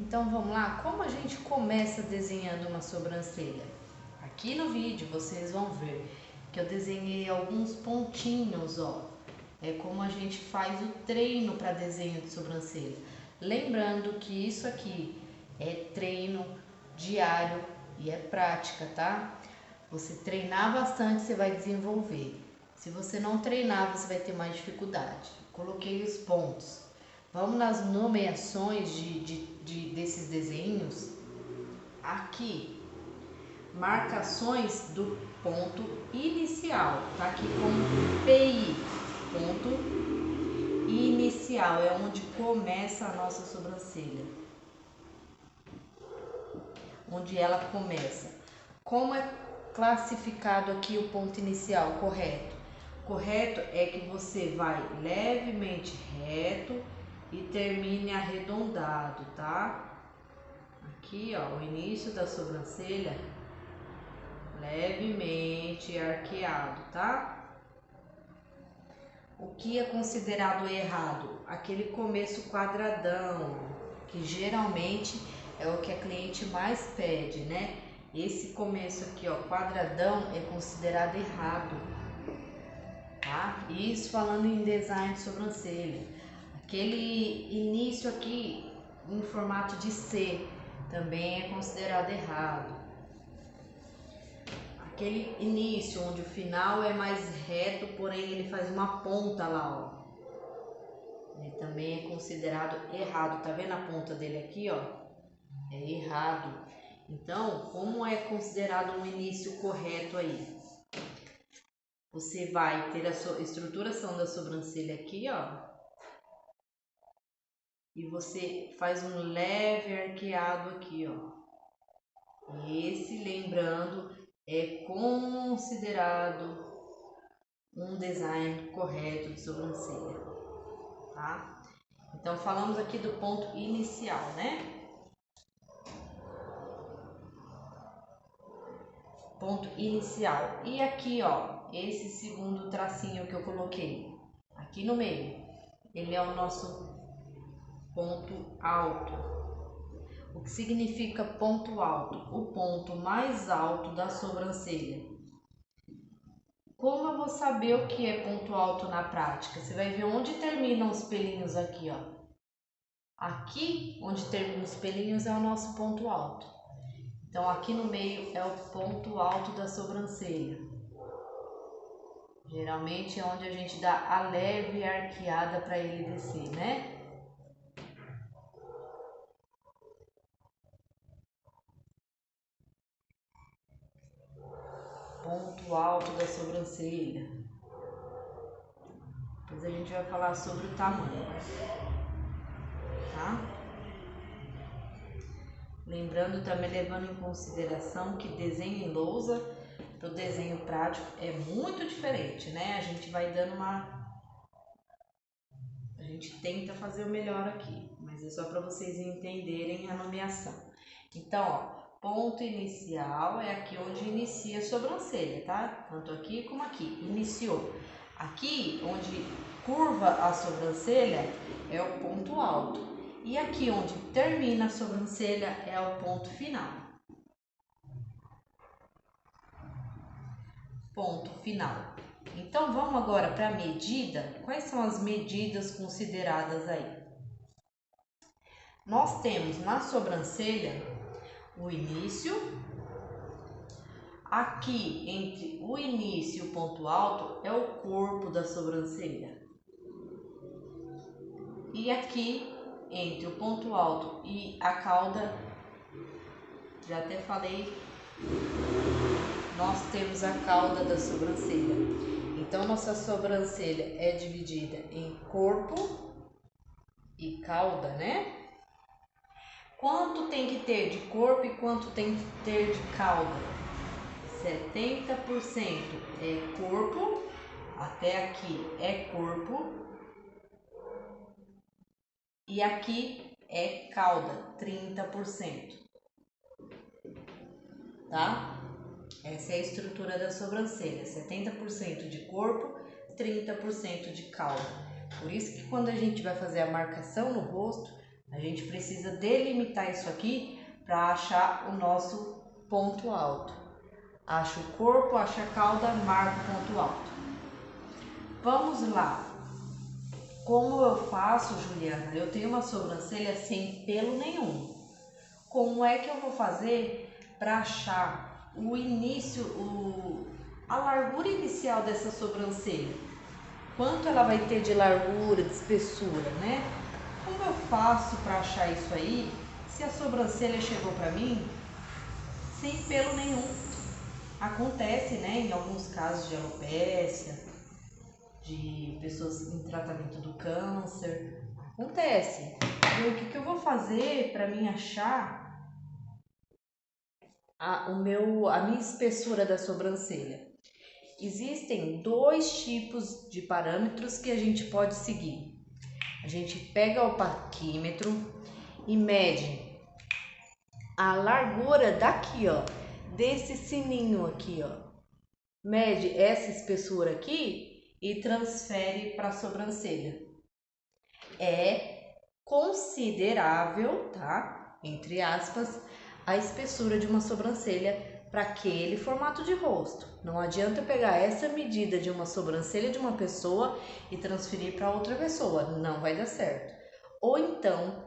Então vamos lá, como a gente começa desenhando uma sobrancelha? Aqui no vídeo vocês vão ver que eu desenhei alguns pontinhos, ó. É como a gente faz o treino para desenho de sobrancelha. Lembrando que isso aqui é treino diário e é prática, tá? Você treinar bastante, você vai desenvolver. Se você não treinar, você vai ter mais dificuldade. Coloquei os pontos. Vamos nas nomeações desses desenhos. Aqui, marcações do ponto inicial. Tá aqui como PI, ponto inicial, é onde começa a nossa sobrancelha. Onde ela começa. Como é classificado aqui o ponto inicial, correto? Correto é que você vai levemente reto e termine arredondado, tá? Aqui, ó, o início da sobrancelha levemente arqueado, tá? O que é considerado errado? Aquele começo quadradão, que geralmente é o que a cliente mais pede, né? Esse começo aqui, ó, quadradão, é considerado errado, tá? Isso falando em design de sobrancelha. Aquele início aqui em formato de C também é considerado errado. Aquele início onde o final é mais reto, porém ele faz uma ponta lá, ó. Ele também é considerado errado. Tá vendo a ponta dele aqui, ó? É errado. Então, como é considerado um início correto aí? Você vai ter a sua estruturação da sobrancelha aqui, ó. E você faz um leve arqueado aqui, ó. Esse, lembrando, é considerado um design correto de sobrancelha, tá? Então, falamos aqui do ponto inicial, né? Ponto inicial. E aqui, ó, esse segundo tracinho que eu coloquei aqui no meio, ele é o nosso ponto alto. O que significa ponto alto? O ponto mais alto da sobrancelha. Como eu vou saber o que é ponto alto na prática? Você vai ver onde terminam os pelinhos aqui, ó. Aqui, onde terminam os pelinhos, é o nosso ponto alto. Então, aqui no meio é o ponto alto da sobrancelha. Geralmente é onde a gente dá a leve arqueada para ele descer, né? Ponto alto da sobrancelha. Depois a gente vai falar sobre o tamanho, tá? Lembrando também, levando em consideração que desenho em lousa para o desenho prático é muito diferente, né? A gente vai dando a gente tenta fazer o melhor aqui, mas é só para vocês entenderem a nomeação. Então, ó, ponto inicial é aqui onde inicia a sobrancelha, tá? Tanto aqui como aqui, iniciou. Aqui, onde curva a sobrancelha, é o ponto alto. E aqui, onde termina a sobrancelha, é o ponto final. Ponto final. Então, vamos agora para a medida. Quais são as medidas consideradas aí? Nós temos na sobrancelha o início. Aqui, entre o início e o ponto alto, é o corpo da sobrancelha. E aqui, entre o ponto alto e a cauda, já até falei, nós temos a cauda da sobrancelha. Então, nossa sobrancelha é dividida em corpo e cauda, né? Quanto tem que ter de corpo e quanto tem que ter de cauda? 70% é corpo, até aqui é corpo, e aqui é cauda, 30%, tá? Essa é a estrutura da sobrancelha, 70% de corpo, 30% de cauda. Por isso que quando a gente vai fazer a marcação no rosto, A gente precisa delimitar isso aqui para achar o nosso ponto alto. Acha o corpo, acha a cauda, marca o ponto alto. Vamos lá. Como eu faço, Juliana? Eu tenho uma sobrancelha sem pelo nenhum. Como é que eu vou fazer para achar o início, a largura inicial dessa sobrancelha? Quanto ela vai ter de largura, de espessura, né? Como eu faço para achar isso aí, se a sobrancelha chegou para mim sem pelo nenhum? Acontece, né, em alguns casos de alopécia, de pessoas em tratamento do câncer, acontece. E o que eu vou fazer para mim achar a minha espessura da sobrancelha? Existem dois tipos de parâmetros que a gente pode seguir. A gente pega o paquímetro e mede a largura daqui, ó, desse sininho aqui, ó. Mede essa espessura aqui e transfere para a sobrancelha. É considerável, tá? Entre aspas, a espessura de uma sobrancelha para aquele formato de rosto. Não adianta eu pegar essa medida de uma sobrancelha de uma pessoa e transferir para outra pessoa, não vai dar certo. Ou então,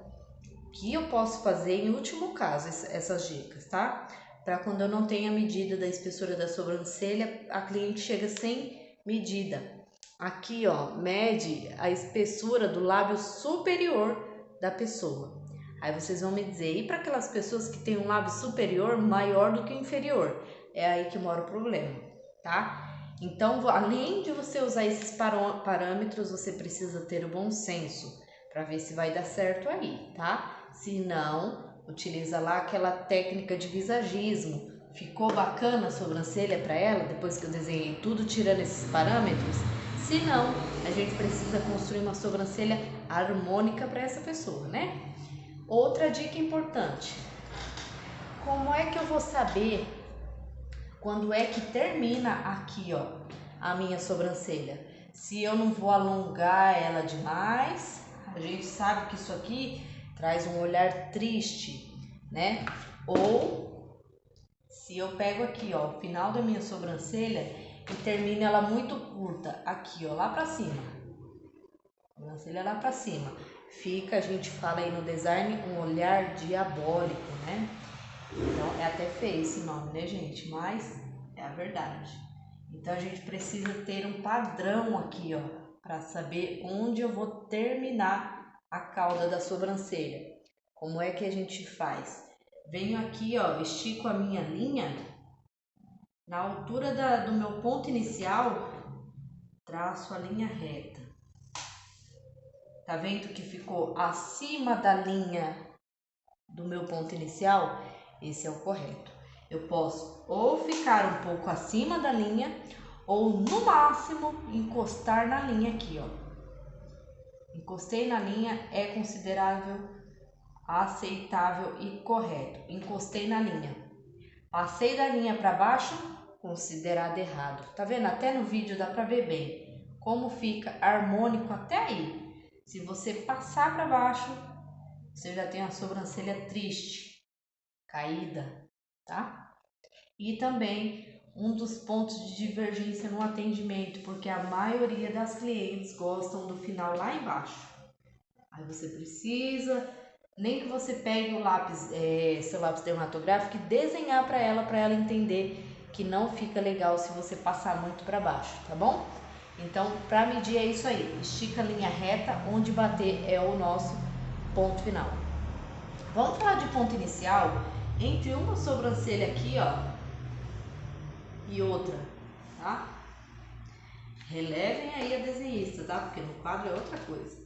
o que eu posso fazer em último caso, essas dicas, tá? Para quando eu não tenho a medida da espessura da sobrancelha, a cliente chega sem medida. Aqui, ó, mede a espessura do lábio superior da pessoa. Aí vocês vão me dizer, e para aquelas pessoas que têm um lábio superior maior do que o inferior? É aí que mora o problema, tá? Então, além de você usar esses parâmetros, você precisa ter o bom senso para ver se vai dar certo aí, tá? Se não, utiliza lá aquela técnica de visagismo. Ficou bacana a sobrancelha para ela, depois que eu desenhei tudo tirando esses parâmetros? Se não, a gente precisa construir uma sobrancelha harmônica para essa pessoa, né? Outra dica importante: como é que eu vou saber quando é que termina aqui, ó, a minha sobrancelha? Se eu não vou alongar ela demais, a gente sabe que isso aqui traz um olhar triste, né? Ou se eu pego aqui, ó, o final da minha sobrancelha e termino ela muito curta, aqui, ó, lá pra cima. Sobrancelha lá pra cima. Fica, a gente fala aí no design, um olhar diabólico, né? Então, é até feio esse nome, né, gente? Mas é a verdade. Então, a gente precisa ter um padrão aqui, ó, para saber onde eu vou terminar a cauda da sobrancelha. Como é que a gente faz? Venho aqui, ó, estico a minha linha. Na altura do meu ponto inicial, traço a linha reta. Tá vendo que ficou acima da linha do meu ponto inicial? Esse é o correto. Eu posso ou ficar um pouco acima da linha ou no máximo encostar na linha aqui, ó. Encostei na linha é considerável, aceitável e correto. Encostei na linha. Passei da linha para baixo, considerado errado. Tá vendo? Até no vídeo dá para ver bem como fica harmônico até aí. Se você passar para baixo, você já tem a sobrancelha triste, caída, tá? E também um dos pontos de divergência no atendimento, porque a maioria das clientes gostam do final lá embaixo. Aí você precisa, nem que você pegue o lápis, seu lápis dermatográfico e desenhar para ela entender que não fica legal se você passar muito para baixo, tá bom? Então, para medir é isso aí, estica a linha reta, onde bater é o nosso ponto final. Vamos falar de ponto inicial entre uma sobrancelha aqui, ó, e outra, tá? Relevem aí a desenhista, tá? Porque no quadro é outra coisa.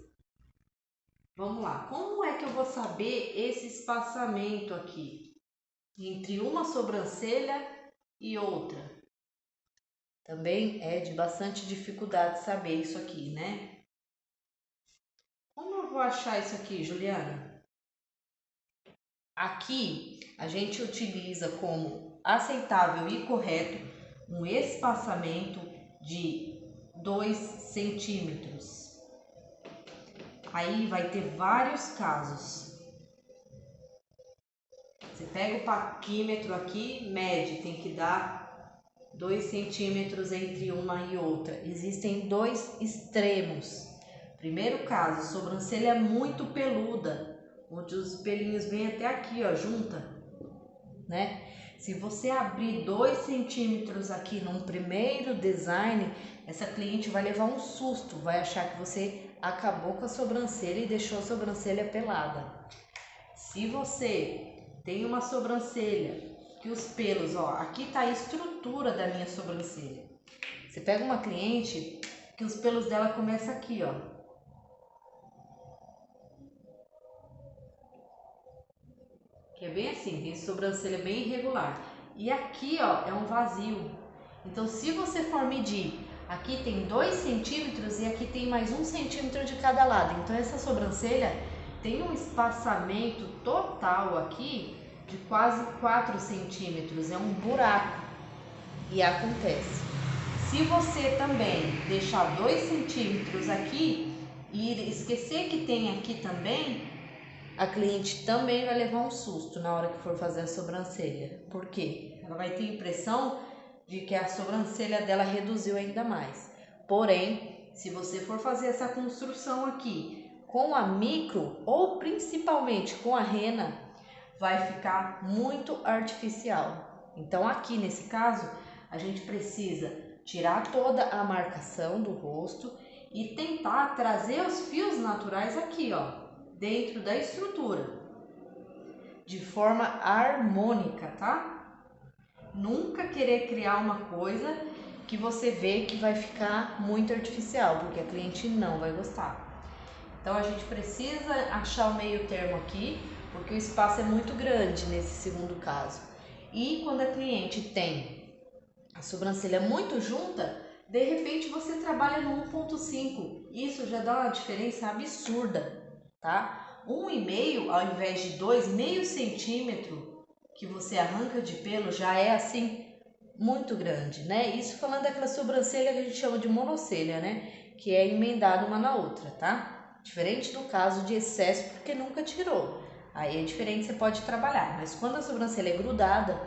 Vamos lá, como é que eu vou saber esse espaçamento aqui entre uma sobrancelha e outra? Também é de bastante dificuldade saber isso aqui, né? Como eu vou achar isso aqui, Juliana? Aqui a gente utiliza como aceitável e correto um espaçamento de 2 centímetros. Aí vai ter vários casos. Você pega o paquímetro aqui, mede, tem que dar 2 centímetros entre uma e outra. Existem dois extremos. Primeiro caso, sobrancelha muito peluda, onde os pelinhos vêm até aqui, ó, junta, né? Se você abrir 2 centímetros aqui num primeiro design, essa cliente vai levar um susto, vai achar que você acabou com a sobrancelha e deixou a sobrancelha pelada. Se você tem uma sobrancelha que os pelos, ó, aqui tá a estrutura da minha sobrancelha. Você pega uma cliente que os pelos dela começam aqui, ó. Que é bem assim, tem sobrancelha bem irregular. E aqui, ó, é um vazio. Então, se você for medir, aqui tem 2 centímetros e aqui tem mais 1 centímetro de cada lado. Então, essa sobrancelha tem um espaçamento total aqui de quase 4 centímetros. É um buraco. E acontece. Se você também deixar 2 centímetros aqui e esquecer que tem aqui também, a cliente também vai levar um susto na hora que for fazer a sobrancelha. Por quê? Ela vai ter a impressão de que a sobrancelha dela reduziu ainda mais. Porém, se você for fazer essa construção aqui com a micro ou principalmente com a rena, vai ficar muito artificial. Então aqui nesse caso, a gente precisa tirar toda a marcação do rosto e tentar trazer os fios naturais aqui, ó, dentro da estrutura, de forma harmônica, tá? Nunca querer criar uma coisa que você vê que vai ficar muito artificial, porque a cliente não vai gostar. Então a gente precisa achar o meio termo aqui, porque o espaço é muito grande nesse segundo caso. E quando a cliente tem a sobrancelha muito junta, de repente você trabalha no 1.5. Isso já dá uma diferença absurda, tá? 1,5 ao invés de 2, meio centímetro que você arranca de pelo já é assim muito grande, né? Isso falando daquela sobrancelha que a gente chama de monocelha, né? Que é emendada uma na outra, tá? Diferente do caso de excesso, porque nunca tirou. Aí é diferente, você pode trabalhar. Mas quando a sobrancelha é grudada,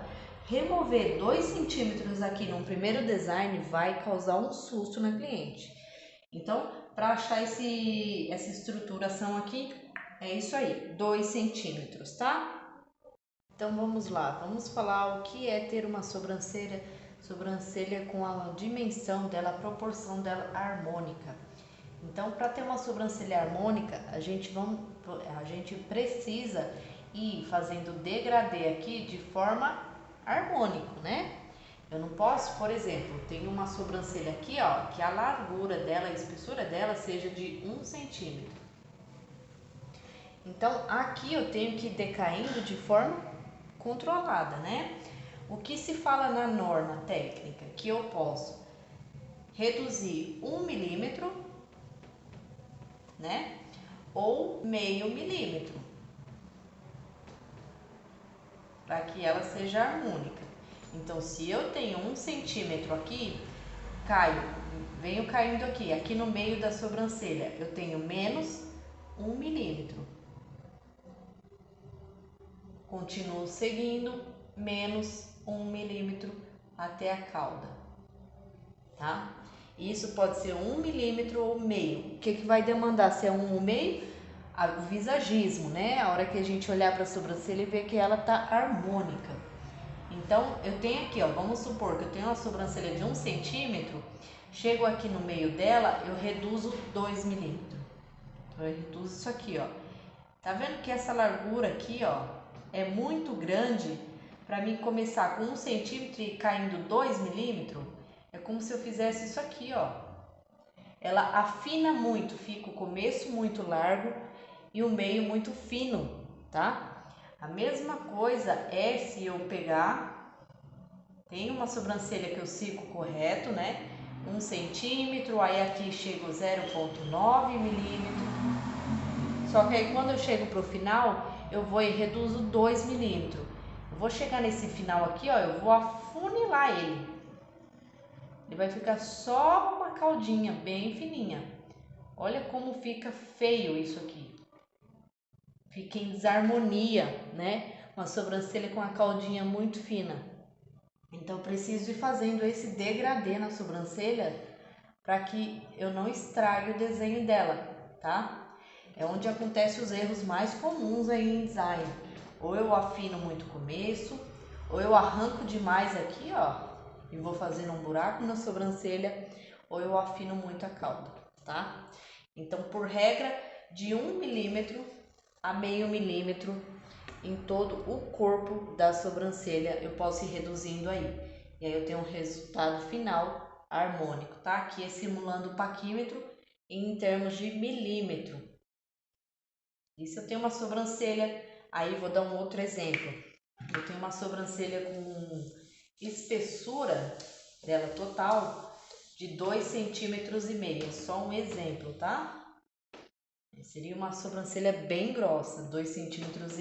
remover 2 centímetros aqui num primeiro design vai causar um susto na cliente. Então, para achar essa estruturação aqui, é isso aí, 2 centímetros, tá? Então vamos lá, vamos falar o que é ter uma sobrancelha com a dimensão dela, a proporção dela harmônica. Então, para ter uma sobrancelha harmônica, a gente precisa ir fazendo degradê aqui de forma harmônica, né? Eu não posso, por exemplo, tenho uma sobrancelha aqui, ó, que a largura dela, a espessura dela seja de 1 centímetro. Então, aqui eu tenho que ir decaindo de forma controlada, né? O que se fala na norma técnica? Que eu posso reduzir 1 milímetro, né? Ou meio milímetro, para que ela seja harmônica. Então, se eu tenho 1 centímetro aqui, venho caindo aqui no meio da sobrancelha, eu tenho menos 1 milímetro. Continuo seguindo, menos 1 milímetro até a cauda, tá? Isso pode ser 1 milímetro ou meio. O que vai demandar? Se é 1 ou meio? O visagismo, né? A hora que a gente olhar para a sobrancelha e ver que ela tá harmônica. Então, eu tenho aqui, ó, vamos supor que eu tenho uma sobrancelha de 1 centímetro, chego aqui no meio dela, eu reduzo 2 milímetros. Então, eu reduzo isso aqui, ó. Tá vendo que essa largura aqui, ó, é muito grande para mim começar com 1 centímetro e caindo 2 milímetros? É como se eu fizesse isso aqui, ó. Ela afina muito, fica o começo muito largo e o meio muito fino, tá? A mesma coisa é se eu pegar, tem uma sobrancelha que eu sigo correto, né? 1 centímetro, aí aqui chego 0,9 milímetro. Só que aí quando eu chego pro final, eu vou e reduzo 2 milímetros. Eu vou chegar nesse final aqui, ó, eu vou afunilar ele. Ele vai ficar só uma caudinha bem fininha. Olha como fica feio isso aqui. Fica em desarmonia, né? Uma sobrancelha com a caudinha muito fina. Então, preciso ir fazendo esse degradê na sobrancelha para que eu não estrague o desenho dela, tá? É onde acontecem os erros mais comuns aí em design. Ou eu afino muito o começo, ou eu arranco demais aqui, ó, e vou fazendo um buraco na sobrancelha, ou eu afino muito a cauda, tá? Então, por regra, de 1 milímetro a meio milímetro em todo o corpo da sobrancelha, eu posso ir reduzindo aí. E aí eu tenho um resultado final harmônico, tá? Aqui é simulando o paquímetro em termos de milímetro. E se eu tenho uma sobrancelha, aí vou dar um outro exemplo. Eu tenho uma sobrancelha com espessura dela total de 2,5 centímetros. É só um exemplo, tá? Seria uma sobrancelha bem grossa, 2,5 centímetros.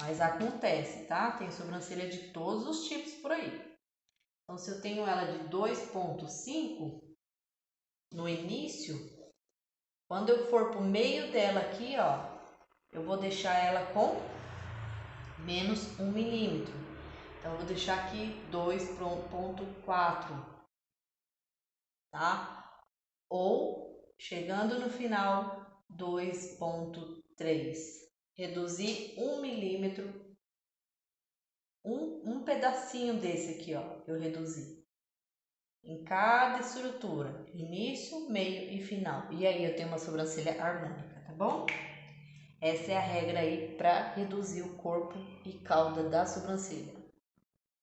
Mas acontece, tá? Tem sobrancelha de todos os tipos por aí. Então, se eu tenho ela de 2,5 no início, quando eu for pro meio dela aqui, ó, eu vou deixar ela com menos 1 milímetro. Então, eu vou deixar aqui 2,4, tá? Ou, chegando no final, 2,3. Reduzir 1 milímetro. Um pedacinho desse aqui, ó, eu reduzi. Em cada estrutura, início, meio e final. E aí eu tenho uma sobrancelha harmônica, tá bom? Essa é a regra aí para reduzir o corpo e cauda da sobrancelha.